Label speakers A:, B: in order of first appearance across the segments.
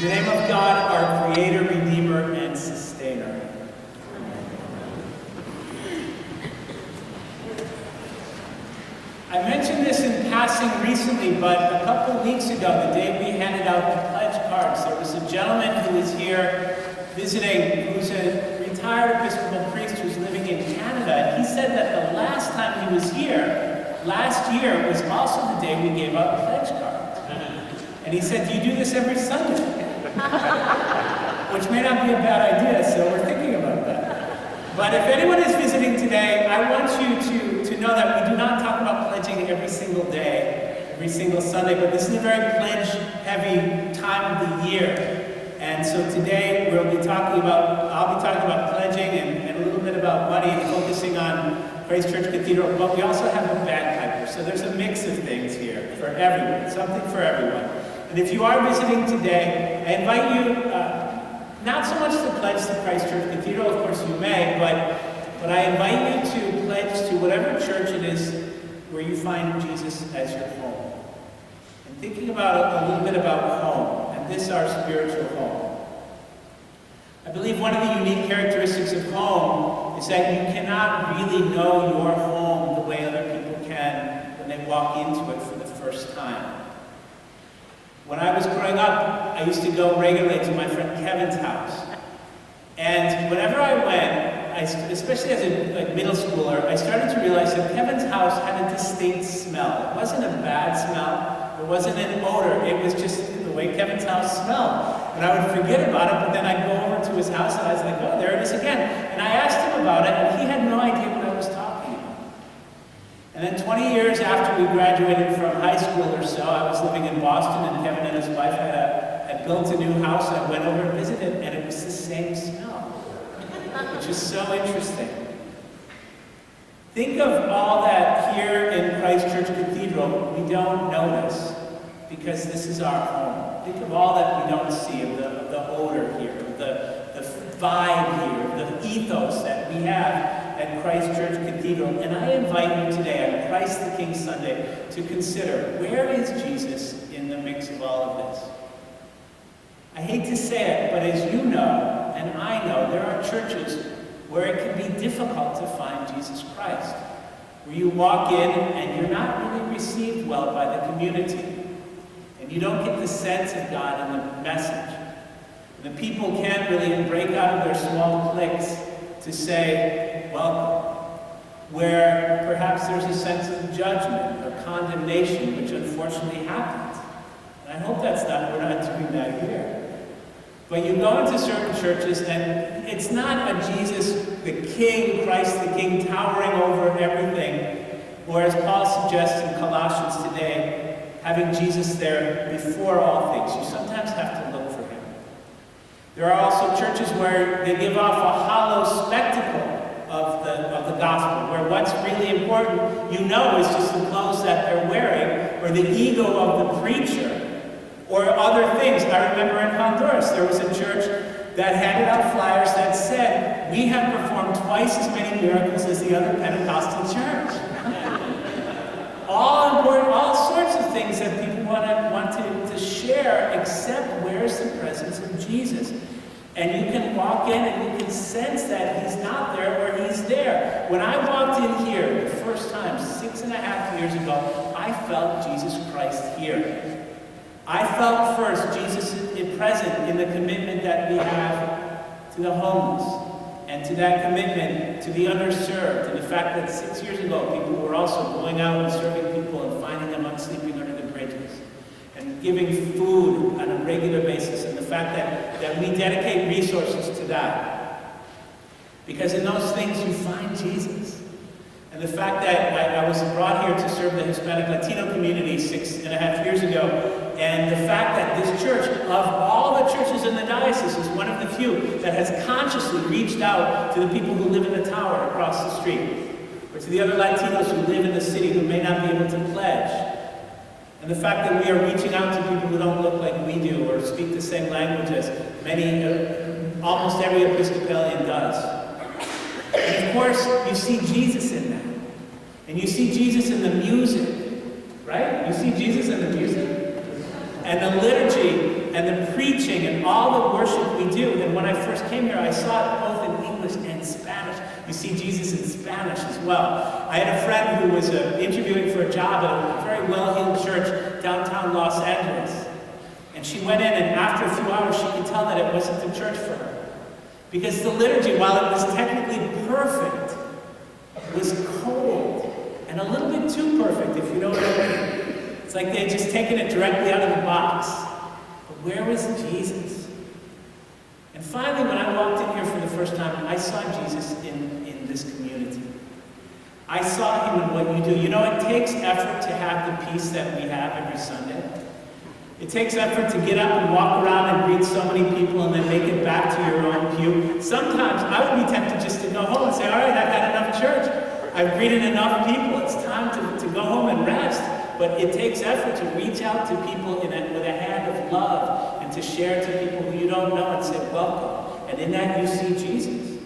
A: the name of God, our Creator, Redeemer, and Sustainer. I mentioned this in passing recently, but a couple of weeks ago, the day we handed out the pledge cards, there was a gentleman who was here visiting, who's a retired Episcopal priest who's living in Canada, and he said that the last time he was here, last year, was also the day we gave out pledge cards. And he said, "Do you do this every Sunday?" Which may not be a bad idea, so we're thinking about that. But if anyone is visiting today, I want you to know that we do not talk about pledging every single day, every single Sunday, but this is a very pledge-heavy time of the year. And so today I'll be talking about pledging and a little bit about money, focusing on Christ Church Cathedral, but we also have a bagpiper. So there's a mix of things here for everyone, something for everyone. And if you are visiting today, I invite you, not so much to pledge to Christ Church Cathedral, of course you may, but I invite you to pledge to whatever church it is where you find Jesus as your home. And thinking about a little bit about home, and this our spiritual home. I believe one of the unique characteristics of home is that you cannot really know your home the way other people can when they walk into it for the first time. When I was growing up, I used to go regularly to my friend Kevin's house. And whenever I went, especially as a middle schooler, I started to realize that Kevin's house had a distinct smell. It wasn't a bad smell. It wasn't an odor. It was just the way Kevin's house smelled. And I would forget about it, but then I'd go over to his house and I was like, oh, there it is again. And I asked him about it, and he had no idea what I was talking about. And then 20 years after we graduated from high school or so, I was living in Boston, and Kevin and his wife had built a new house. I went over and visited, and it was the same smell, which is so interesting. Think of all that here in Christ Church Cathedral we don't notice, because this is our home. Think of all that we don't see, of the odor here, of the vibe here, the ethos that we have at Christ Church Cathedral. And I invite you today on Christ the King Sunday to consider, where is Jesus in the mix of all of this? I hate to say it, but as you know, and I know, there are churches where it can be difficult to find Jesus Christ, where you walk in and you're not really received well by the community, and you don't get the sense of God in the message. And the people can't really break out of their small cliques to say, welcome, where perhaps there's a sense of judgment or condemnation, which unfortunately happens. And I hope we're not doing that here. But you go into certain churches, and it's not a Jesus the King, Christ the King, towering over everything, or as Paul suggests in Colossians today, having Jesus there before all things. You sometimes have to look for him. There are also churches where they give off a hollow spectacle of the gospel, where what's really important, is just the clothes that they're wearing, or the ego of the preacher, or other things. I remember in Honduras, there was a church that handed out flyers that said, "We have performed twice as many miracles as the other Pentecostal church." All important, all sorts of things that people want to share, except where's the presence of Jesus? And you can walk in and you can sense that he's not there or he's there. When I walked in here the first time, 6.5 years ago, I felt Jesus Christ here. I felt first Jesus is present in the commitment that we have to the homeless, and to that commitment to the underserved, and the fact that 6 years ago people were also going out and serving people and finding them sleeping under the bridges, and giving food on a regular basis, and the fact that we dedicate resources to that. Because in those things you find Jesus. And the fact that I was brought here to serve the Hispanic Latino community 6.5 years ago, and the fact that this church, of all the churches in the diocese, is one of the few that has consciously reached out to the people who live in the tower across the street, or to the other Latinos who live in the city who may not be able to pledge. And the fact that we are reaching out to people who don't look like we do or speak the same language as almost every Episcopalian does. And of course, you see Jesus in that. And you see Jesus in the music, right? You see Jesus in the music. And the liturgy and the preaching and all the worship we do. And when I first came here, I saw it both in English and Spanish. You see Jesus in Spanish as well. I had a friend who was interviewing for a job at a very well-heeled church downtown Los Angeles. And she went in, and after a few hours, she could tell that it wasn't the church for her. Because the liturgy, while it was technically perfect, was cold and a little bit too perfect, if you know what I mean. It's like they had just taken it directly out of the box. But where was Jesus? And finally, when I walked in here for the first time, I saw Jesus in this community. I saw him in what you do. You know, it takes effort to have the peace that we have every Sunday. It takes effort to get up and walk around and greet so many people and then make it back to your own pew. Sometimes I would be tempted just to go home and say, all right, I've had enough church. I've greeted enough people. It's time to go home and rest. But it takes effort to reach out to people with a hand of love and to share to people who you don't know and say, welcome. And in that you see Jesus.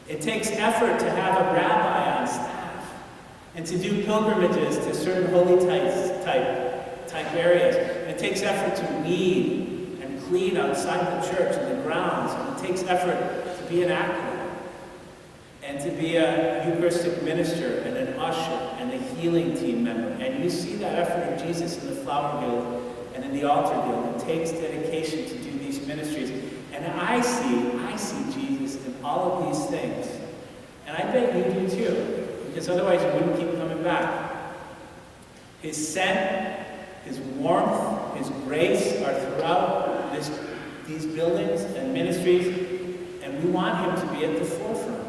A: It takes effort to have a rabbi on staff and to do pilgrimages to certain holy type areas. And it takes effort to weed and clean outside the church and the grounds. And it takes effort to be an actor and to be a Eucharistic minister and an usher and a healing team member. And you see that effort of Jesus in the Flower Guild and in the Altar Guild. It takes dedication to do these ministries. And I see Jesus in all of these things. And I bet you do too, because otherwise you wouldn't keep coming back. His scent, his warmth, his grace are throughout these buildings and ministries, and we want him to be at the forefront.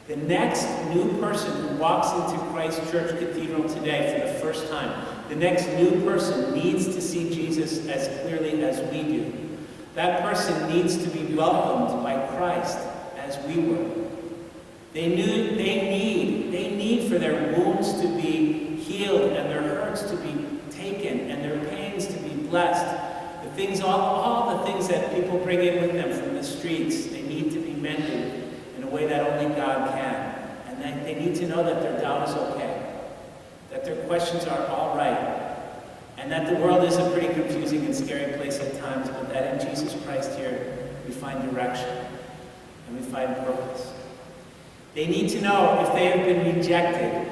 A: The next new person who walks into Christ Church Cathedral today for the first time, the next new person needs to see Jesus as clearly as we do. That person needs to be welcomed by Christ as we were. They need for their wounds to be healed and their hurts to be taken and their pains to be blessed. The things, all the things that people bring in with them from the streets, they need to be mended in a way that only God can. And they need to know that their doubt is okay, that their questions are all right, and that the world is a pretty confusing and scary place at times, but that in Jesus Christ here we find direction and we find purpose. They need to know if they have been rejected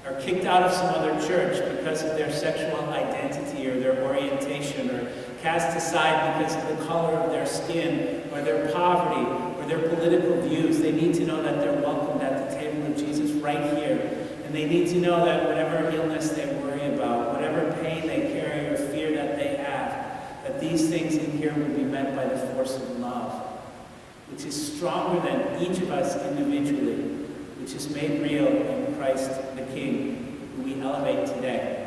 A: or kicked out of some other church because of their sexual identity or their orientation, or cast aside because of the color of their skin or their poverty or their political views. They need to know that they're welcomed at the table of Jesus right here. And they need to know that whatever illness they worry about, whatever pain they carry or fear that they have, that these things in here will be met by the force of love, which is stronger than each of us individually, which is made real in Christ the King, who we elevate today.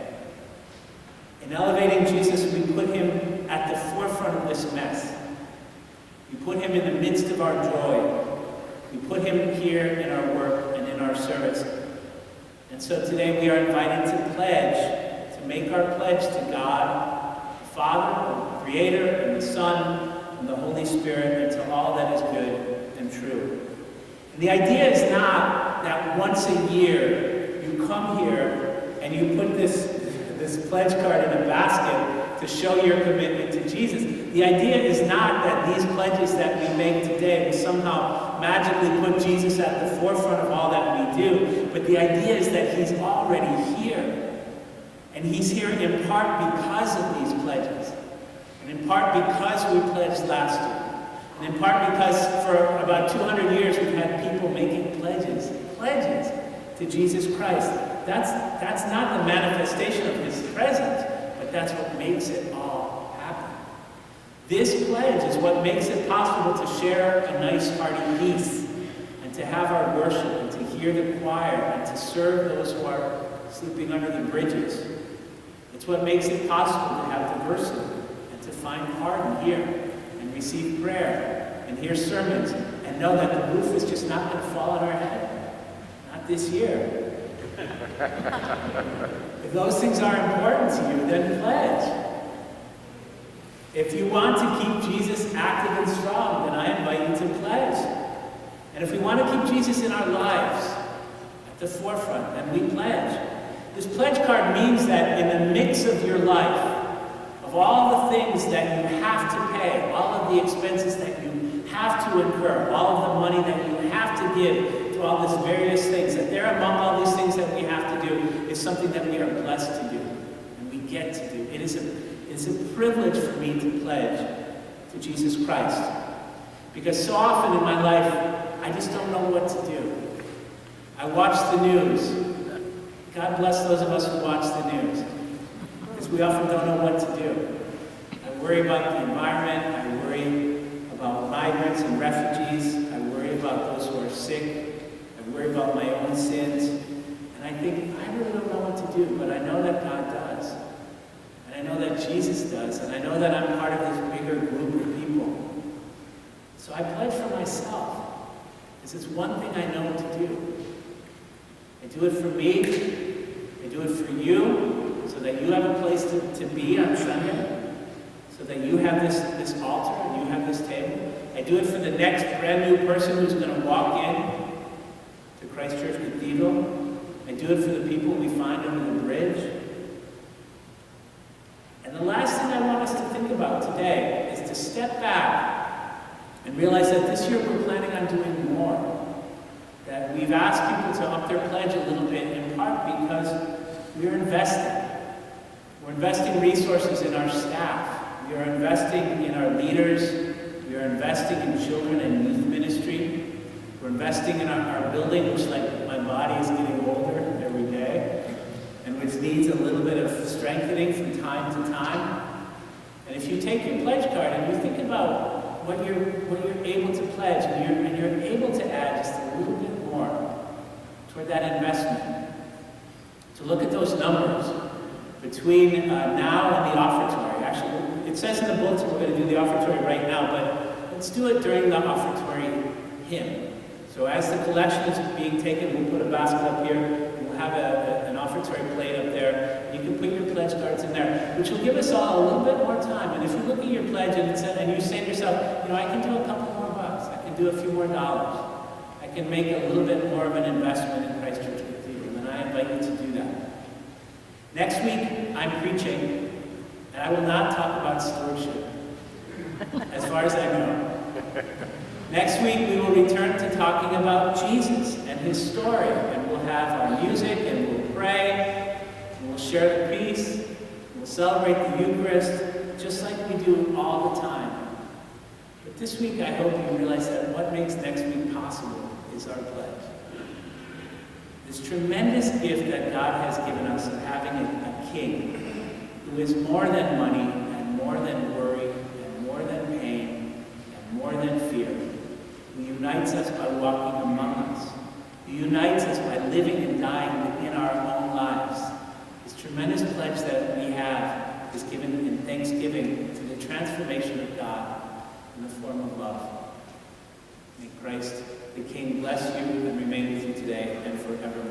A: In elevating Jesus, we put him at the forefront of this mess. We put him in the midst of our joy. We put him here in our work and in our service. And so today we are invited to pledge, to make our pledge to God, the Father, the Creator, and the Son, and the Holy Spirit, and to all that is good and true. And the idea is not that once a year you come here and you put this pledge card in a basket to show your commitment to Jesus. The idea is not that these pledges that we make today will somehow magically put Jesus at the forefront of all that we do, but the idea is that he's already here. And he's here in part because of these pledges. And in part because we pledged last year. And in part because for about 200 years we've had people making pledges to Jesus Christ. That's not the manifestation of his presence, but that's what makes it all happen. This pledge is what makes it possible to share a nice hearty peace, and to have our worship, and to hear the choir, and to serve those who are sleeping under the bridges. It's what makes it possible to have diversity, and to find pardon here, and receive prayer, and hear sermons, and know that the roof is just not going to fall on our head. Not this year. If those things are important to you, then pledge. If you want to keep Jesus active and strong, then I invite you to pledge. And if we want to keep Jesus in our lives at the forefront, then we pledge. This pledge card means that in the mix of your life, of all the things that you have to pay, all of the expenses that you have to incur, all of the money that you have to give to all these various things, that there among all these things that we have to do is something that we are blessed to do, and we get to do. It is a privilege for me to pledge to Jesus Christ, because so often in my life, I just don't know what to do. I watch the news. God bless those of us who watch the news, because we often don't know what to do. I worry about the environment. I worry about migrants and refugees. I worry about those who are sick. I worry about my own sins. And I think, I really don't know what to do, but I know that God does. And I know that Jesus does. And I know that I'm part of this bigger group of people. So I pledge for myself. This is one thing I know to do. I do it for me. I do it for you, so that you have a place to be on Sunday, so that you have this altar and you have this table. I do it for the next brand new person who's going to walk in to Christ Church Cathedral. I do it for the people we find under the bridge. And the last thing I want us to think about today is to step back and realize that this year we're planning on doing more. That we've asked people to up their pledge a little bit, in part because we're investing. We're investing resources in our staff. We are investing in our leaders. We are investing in children and youth ministry. We're investing in our building, which, like, my body is getting older every day, and which needs a little bit of strengthening from time to time. And if you take your pledge card and you think about what you're able to pledge, and you're able to add just a little bit more toward that investment, to look at those numbers between now and the offertory. Actually, it says in the bulletin we're going to do the offertory right now, but let's do it during the offertory hymn. So as the collection is being taken, we'll put a basket up here. We'll have an offertory plate up there. You can put your pledge cards in there, which will give us all a little bit more time. And if you look at your pledge and you say to yourself, you know, I can do a couple more bucks. I can do a few more dollars. I can make a little bit more of an investment in Christ Church Cathedral, and I invite you to do that. Next week, I'm preaching, and I will not talk about stewardship, as far as I know. Next week, we will return to talking about Jesus and his story, and we'll have our music, and we'll pray, and we'll share the peace, and we'll celebrate the Eucharist, just like we do all the time. But this week, I hope you realize that what makes next week possible is our pledge. This tremendous gift that God has given us of having a king who is more than money, and more than worry, and more than pain, and more than fear, who unites us by walking among us, who unites us by living and dying within our own lives. This tremendous pledge that we have is given in thanksgiving to the transformation of God in the form of love. May Christ, the King, bless you and remain with you today and forevermore.